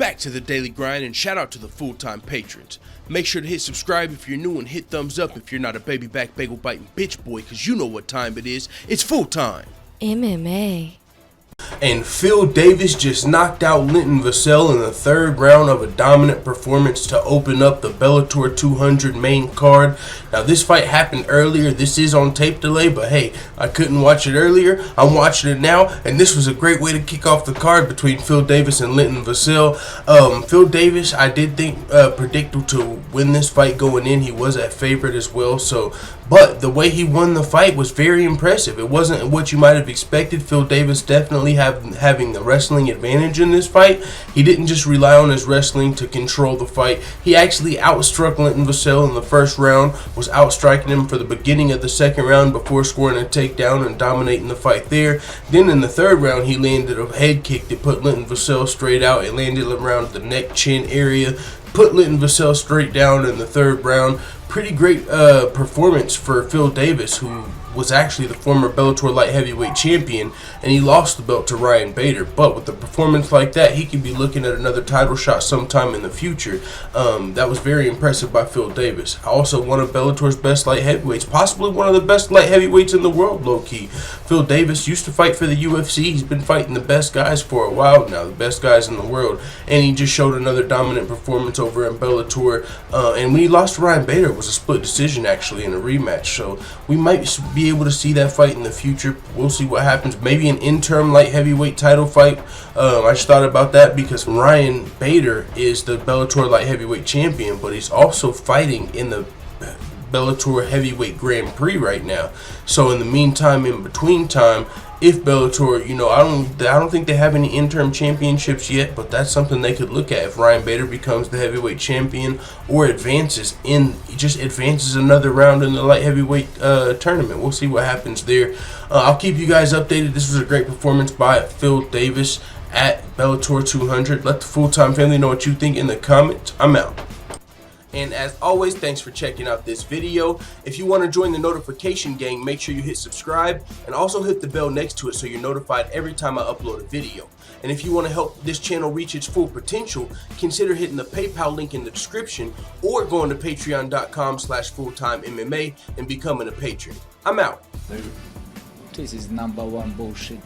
Back to the daily grind, and shout out to the full-time patrons. Make sure to hit subscribe if you're new and hit thumbs up if you're not a baby back bagel biting bitch boy, cause you know what time it is. It's full time. MMA. And Phil Davis just knocked out Linton Vassell in the third round of a dominant performance to open up the Bellator 200 main card. Now this fight happened earlier. This is on tape delay, but hey, I couldn't watch it earlier. I'm watching it now, and this was a great way to kick off the card between Phil Davis and Linton Vassell. Phil Davis, I did think predicted to win this fight going in. He was a favorite as well. But the way he won the fight was very impressive. It wasn't what you might have expected. Phil Davis definitely having the wrestling advantage in this fight. He didn't just rely on his wrestling to control the fight. He actually outstruck Linton Vassell in the first round, was outstriking him for the beginning of the second round before scoring a takedown and dominating the fight there. Then in the third round, he landed a head kick that put Linton Vassell straight out. It landed around the neck, chin area, put Linton Vassell straight down in the third round. Pretty great performance for Phil Davis, who was actually the former Bellator light heavyweight champion, and he lost the belt to Ryan Bader. But with a performance like that, he could be looking at another title shot sometime in the future. That was very impressive by Phil Davis. Also one of Bellator's best light heavyweights, possibly one of the best light heavyweights in the world, low-key. Phil Davis used to fight for the UFC. He's been fighting the best guys for a while now, the best guys in the world, and he just showed another dominant performance over in Bellator. And when he lost to Ryan Bader, it was a split decision actually in a rematch. So we might be able to see that fight in the future. We'll see what happens. Maybe an interim light heavyweight title fight. I just thought about that because Ryan Bader is the Bellator light heavyweight champion, but he's also fighting in the Bellator heavyweight Grand Prix right now. So in the meantime, in between time, if Bellator, I don't think they have any interim championships yet, but that's something they could look at if Ryan Bader becomes the heavyweight champion or advances another round in the light heavyweight tournament. We'll see what happens there. I'll keep you guys updated. This was a great performance by Phil Davis at Bellator 200. Let the full-time family know what you think in the comments. I'm out. And as always, thanks for checking out this video. If you want to join the notification gang, make sure you hit subscribe and also hit the bell next to it so you're notified every time I upload a video. And if you want to help this channel reach its full potential, consider hitting the PayPal link in the description or going to patreon.com/fulltimemma and becoming a patron. I'm out. This is #1 bullshit.